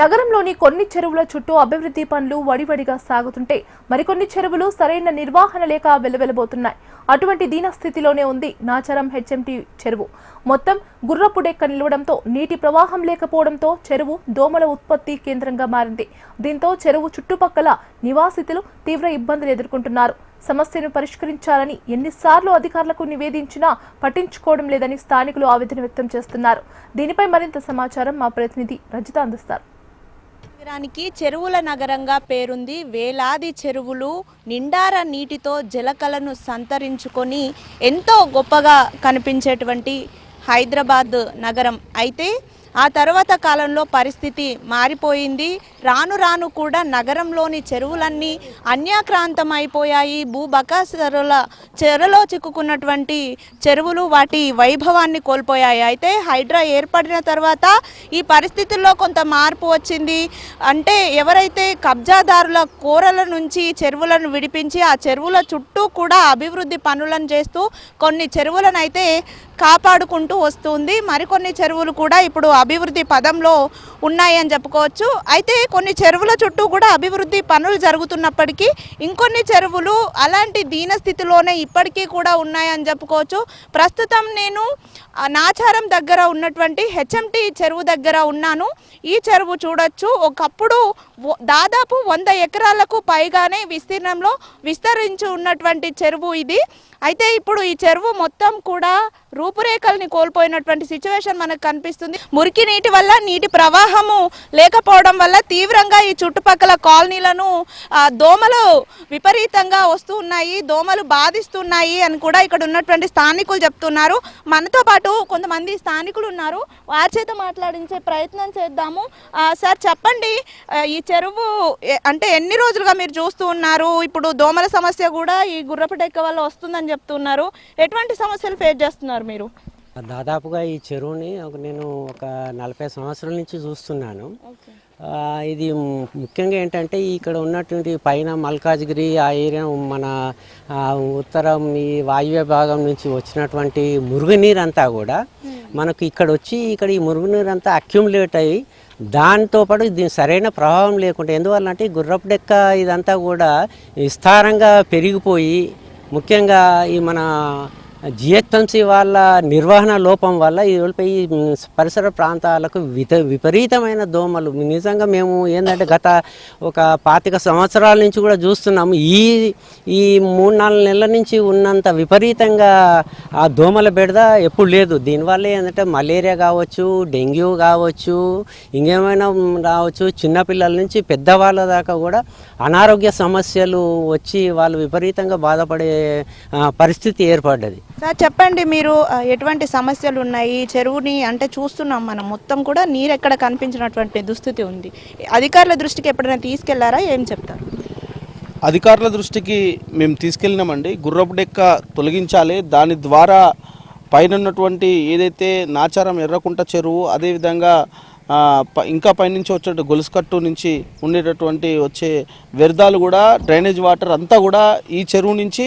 నగరంలోని కొన్ని చెరువుల చుట్టూ అభివృద్ధి పనులు వడివడిగా సాగుతుంటే మరికొన్ని చెరువులు సరైన నిర్వహణ లేక వెలువెలబోతున్నాయి. అటువంటి దీనస్థితిలోనే ఉంది నాచారం హెచ్ఎంటీ చెరువు. మొత్తం గుర్రపు డెక్క నిలవడంతో నీటి ప్రవాహం లేకపోవడంతో చెరువు దోమల ఉత్పత్తి కేంద్రంగా మారింది. దీంతో చెరువు చుట్టుపక్కల నివాసితులు తీవ్ర ఇబ్బందులు ఎదుర్కొంటున్నారు. సమస్యను పరిష్కరించాలని ఎన్నిసార్లు అధికారులకు నివేదించినా పట్టించుకోవడం లేదని స్థానికులు ఆవేదన వ్యక్తం చేస్తున్నారు. దీనిపై మరింత సమాచారం మా ప్రతినిధి రజిత అందిస్తారు. నగరానికి చెరువుల నగరంగా పేరుంది. వేలాది చెరువులు నిండార నీటితో జలకళను సంతరించుకొని ఎంతో గొప్పగా కనిపించేటువంటి హైదరాబాద్ నగరం. అయితే ఆ తర్వాత కాలంలో పరిస్థితి మారిపోయింది. రాను రాను కూడా నగరంలోని చెరువులన్నీ అన్యాక్రాంతం అయిపోయాయి. భూబకాసురుల చెరలో చిక్కుకున్నటువంటి చెరువులు వాటి వైభవాన్ని కోల్పోయాయి. అయితే హైడ్రా ఏర్పడిన తర్వాత ఈ పరిస్థితుల్లో కొంత మార్పు వచ్చింది. అంటే ఎవరైతే కబ్జాదారుల కోరల నుంచి చెరువులను విడిపించి ఆ చెరువుల చుట్టూ కూడా అభివృద్ధి పనులను చేస్తూ కొన్ని చెరువులను అయితే కాపాడుకుంటూ వస్తుంది. మరికొన్ని చెరువులు కూడా ఇప్పుడు అభివృద్ధి పదంలో ఉన్నాయని చెప్పుకోవచ్చు. అయితే కొన్ని చెరువుల చుట్టూ కూడా అభివృద్ధి పనులు జరుగుతున్నప్పటికీ ఇంకొన్ని చెరువులు అలాంటి దీనస్థితిలోనే ఇప్పటికీ కూడా ఉన్నాయని చెప్పుకోవచ్చు. ప్రస్తుతం నేను నాచారం దగ్గర ఉన్నటువంటి హెచ్ఎంటీ చెరువు దగ్గర ఉన్నాను. ఈ చెరువు చూడొచ్చు, ఒకప్పుడు దాదాపు 100 ఎకరాలకు పైగానే విస్తీర్ణంలో విస్తరించి ఉన్నటువంటి చెరువు ఇది. అయితే ఇప్పుడు ఈ చెరువు మొత్తం కూడా రూపురేఖల్ని కోల్పోయినటువంటి సిచ్యువేషన్ మనకు కనిపిస్తుంది. మురికి నీటి వల్ల నీటి ప్రవాహము లేకపోవడం వల్ల తీవ్రంగా ఈ చుట్టుపక్కల కాలనీలను దోమలు విపరీతంగా వస్తూ ఉన్నాయి, దోమలు బాధిస్తున్నాయి అని కూడా ఇక్కడ ఉన్నటువంటి స్థానికులు చెప్తున్నారు. మనతో పాటు కొంతమంది స్థానికులు ఉన్నారు, వారి చేత మాట్లాడించే ప్రయత్నం చేద్దాము. సార్ చెప్పండి, ఈ చెరువు అంటే ఎన్ని రోజులుగా మీరు చూస్తూ ఉన్నారు? ఇప్పుడు దోమల సమస్య కూడా ఈ గుర్రపు డెక్క వల్ల వస్తుందని చెప్తున్నారు. ఎటువంటి సమస్యలు ఫేస్ చేస్తున్నారు మీరు? దాదాపుగా ఈ చెరువుని నేను ఒక 40 సంవత్సరాల నుంచి చూస్తున్నాను. ఇది ముఖ్యంగా ఏంటంటే ఇక్కడ ఉన్నటువంటి పైన మల్కాజ్గిరి ఆ ఏరియా మన ఉత్తరం ఈ వాయువ్య భాగం నుంచి వచ్చినటువంటి మురుగునీరు అంతా కూడా మనకు ఇక్కడ వచ్చి ఇక్కడ ఈ మురుగునీరు అంతా అక్యుములేట్ అయ్యి దాంతోపాటు దీని సరైన ప్రభావం లేకుండా, ఎందువల్ల అంటే గుర్రపు డెక్క ఇదంతా కూడా విస్తారంగా పెరిగిపోయి ముఖ్యంగా ఈ మన జిహెచ్ఎంసీ వాళ్ళ నిర్వహణ లోపం వల్ల ఈ పరిసర ప్రాంతాలకు విపరీతమైన దోమలు. నిజంగా మేము ఏంటంటే గత ఒక 25 సంవత్సరాల నుంచి కూడా చూస్తున్నాము. ఈ 3-4 నెలల నుంచి ఉన్నంత విపరీతంగా ఆ దోమల బెడద ఎప్పుడు లేదు. దీనివల్ల ఏంటంటే మలేరియా కావచ్చు, డెంగ్యూ కావచ్చు, ఇంకేమైనా రావచ్చు. చిన్నపిల్లల నుంచి పెద్దవాళ్ళ దాకా కూడా అనారోగ్య సమస్యలు వచ్చి వాళ్ళు విపరీతంగా బాధపడే పరిస్థితి ఏర్పడ్డది. సార్ చెప్పండి, మీరు ఎటువంటి సమస్యలు ఉన్నాయి? చెరువుని అంటే చూస్తున్నాం మనం, మొత్తం కూడా నీరు ఎక్కడ కనిపించినటువంటి దుస్థితి ఉంది. అధికారుల దృష్టికి ఎప్పుడైనా తీసుకెళ్లారా? ఏం చెప్తారు? అధికారుల దృష్టికి మేము తీసుకెళ్ళినామండి. గుర్రపు డెక్క తొలగించాలి, దాని ద్వారా పైన ఉన్నటువంటి ఏదైతే నాచారం ఎర్రకుంట చెరువు, అదేవిధంగా ఇంకా పైనుంచి వచ్చే గొలుసుకట్టు నుంచి ఉండేటటువంటి వచ్చే వ్యర్థాలు కూడా డ్రైనేజ్ వాటర్ అంతా కూడా ఈ చెరువు నుంచి,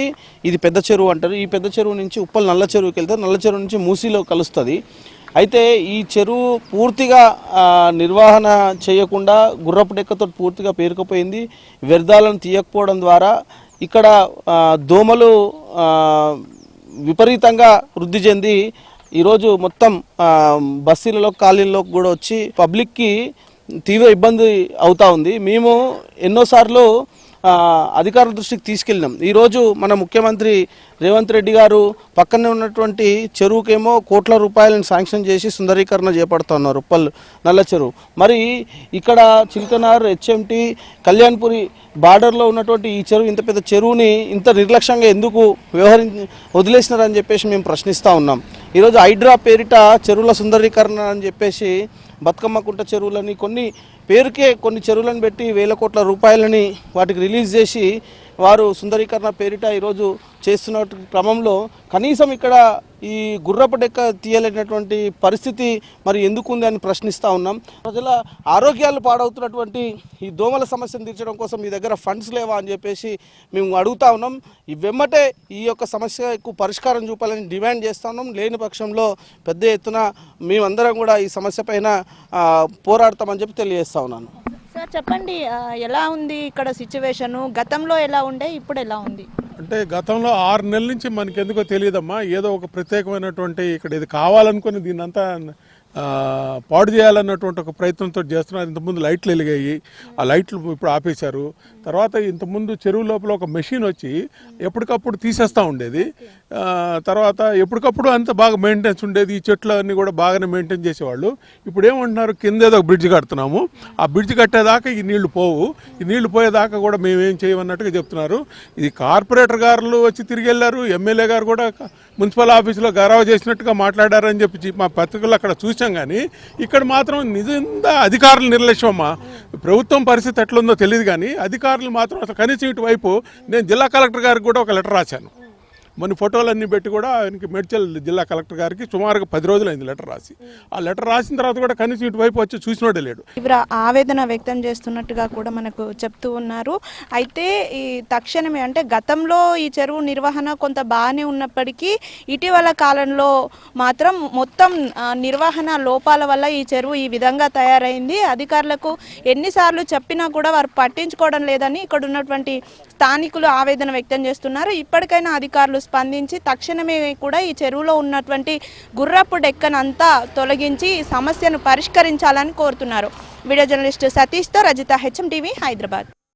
ఇది పెద్ద చెరువు అంటారు, ఈ పెద్ద చెరువు నుంచి ఉప్పల్ నల్ల చెరువుకి వెళ్తే నల్ల చెరువు నుంచి మూసీలో కలుస్తుంది. అయితే ఈ చెరువు పూర్తిగా నిర్వహణ చేయకుండా గుర్రపు డెక్కతో పూర్తిగా పేరుకుపోయింది. వ్యర్థాలను తీయకపోవడం ద్వారా ఇక్కడ దోమలు విపరీతంగా వృద్ధి చెంది ఈరోజు మొత్తం బస్సులలో కాలనీలోకి కూడా వచ్చి పబ్లిక్కి తీవ్ర ఇబ్బంది అవుతూ ఉంది. మేము ఎన్నోసార్లు అధికారుల దృష్టికి తీసుకెళ్ళినాం. ఈరోజు మన ముఖ్యమంత్రి రేవంత్ రెడ్డి గారు పక్కనే ఉన్నటువంటి చెరువుకేమో కోట్ల రూపాయలను శాంక్షన్ చేసి సుందరీకరణ చేపడుతున్నారు, ఉప్పల్ నల్ల చెరువు. మరి ఇక్కడ చిల్కనార్, హెచ్ఎంటీ, కళ్యాణ్పురి బార్డర్లో ఉన్నటువంటి ఈ చెరువు, ఇంత పెద్ద చెరువుని ఇంత నిర్లక్ష్యంగా ఎందుకు వదిలేసినారని చెప్పేసి మేము ప్రశ్నిస్తూ ఉన్నాం. ఈరోజు హైడ్రా పేరిట చెరువుల సుందరీకరణ అని చెప్పేసి బతుకమ్మ కుంట చెరువులని కొన్ని పేరుకే కొన్ని చెరువులను పెట్టి వేల కోట్ల రూపాయలని వాటికి రిలీజ్ చేసి వారు సుందరీకరణ పేరిట ఈరోజు చేస్తున్న క్రమంలో కనీసం ఇక్కడ ఈ గుర్రపు డెక్క తీయలేనటువంటి పరిస్థితి మరి ఎందుకు ఉంది అని ప్రశ్నిస్తూ ఉన్నాం. ప్రజల ఆరోగ్యాలు పాడవుతున్నటువంటి ఈ దోమల సమస్యను తీర్చడం కోసం మీ దగ్గర ఫండ్స్ లేవా అని చెప్పేసి మేము అడుగుతా ఉన్నాం. ఈ వెమ్మటే ఈ యొక్క సమస్యకు పరిష్కారం చూపాలని డిమాండ్ చేస్తూ ఉన్నాం. లేని పక్షంలో పెద్ద ఎత్తున మేమందరం కూడా ఈ సమస్య పైన పోరాడతామని చెప్పి తెలియజేస్తా ఉన్నాను. సార్ చెప్పండి, ఎలా ఉంది ఇక్కడ సిచ్యువేషను? గతంలో ఎలా ఉండే, ఇప్పుడు ఎలా ఉంది? అంటే గతంలో 6 నెలల నుంచి మనకి ఎందుకో తెలియదమ్మా, ఏదో ఒక ప్రత్యేకమైనటువంటి ఇక్కడ ఇది కావాలనుకుని దీన్ని అంతా పాడు చేయాలన్నటువంటి ఒక ప్రయత్నంతో చేస్తున్నారు. ఇంతకుముందు లైట్లు వెలిగాయి, ఆ లైట్లు ఇప్పుడు ఆపేశారు. తర్వాత ఇంతకుముందు చెరువు లోపల ఒక మెషిన్ వచ్చి ఎప్పటికప్పుడు తీసేస్తూ ఉండేది. తర్వాత ఎప్పటికప్పుడు అంత బాగా మెయింటెనెన్స్ ఉండేది. ఈ చెట్లు అన్నీ కూడా బాగానే మెయింటైన్ చేసేవాళ్ళు. ఇప్పుడు ఏమంటున్నారు, కింద ఏదో ఒక బ్రిడ్జ్ కడుతున్నాము, ఆ బ్రిడ్జ్ కట్టేదాకా ఈ నీళ్లు పోవు, ఈ నీళ్లు పోయేదాకా కూడా మేమేం చేయమన్నట్టుగా చెప్తున్నారు. ఇది కార్పొరేటర్ గారు వచ్చి తిరిగి వెళ్ళారు, ఎమ్మెల్యే గారు కూడా మున్సిపల్ ఆఫీసులో గౌరవ చేసినట్టుగా మాట్లాడారని చెప్పి మా పత్రికల్లో అక్కడ చూసాం. కానీ ఇక్కడ మాత్రం నిజంగా అధికారుల నిర్లక్ష్యమా. ప్రభుత్వం పరిస్థితి ఎట్లుందో తెలియదు, కానీ అధికారులు మాత్రం అసలు కనీసం ఇటువైపు నేను జిల్లా కలెక్టర్ గారికి కూడా ఒక లెటర్ రాశాను. మన ఫోటోలన్నీ పెట్టి కూడా ఆయనకి మేడ్చల్ జిల్లా కలెక్టర్ గారికి సుమారుగా 10 రోజులైంది లెటర్ రాసి. ఆ లెటర్ రాసిన తర్వాత కూడా కనీసం ఇటువైపు వచ్చి చూసినోడే లేడు. తీవ్ర ఆవేదన వ్యక్తం చేస్తున్నట్టుగా కూడా మనకు చెప్తూ ఉన్నారు. అయితే ఈ తక్షణమే అంటే గతంలో ఈ చెరువు నిర్వహణ కొంత బాగానే ఉన్నప్పటికీ ఇటీవల కాలంలో మాత్రం మొత్తం నిర్వహణ లోపాల వల్ల ఈ చెరువు ఈ విధంగా తయారైంది. అధికారులకు ఎన్నిసార్లు చెప్పినా కూడా వారు పట్టించుకోవడం లేదని ఇక్కడ ఉన్నటువంటి స్థానికులు ఆవేదన వ్యక్తం చేస్తున్నారు. ఇప్పటికైనా అధికారులు స్పందించి తక్షణమే కూడా ఈ చెరువులో ఉన్నటువంటి గుర్రపు డెక్కనంతా తొలగించి సమస్యను పరిష్కరించాలని కోరుతున్నారు. వీడియో జర్నలిస్ట్ సతీష్తో రజిత, HM టీవీ, హైదరాబాద్.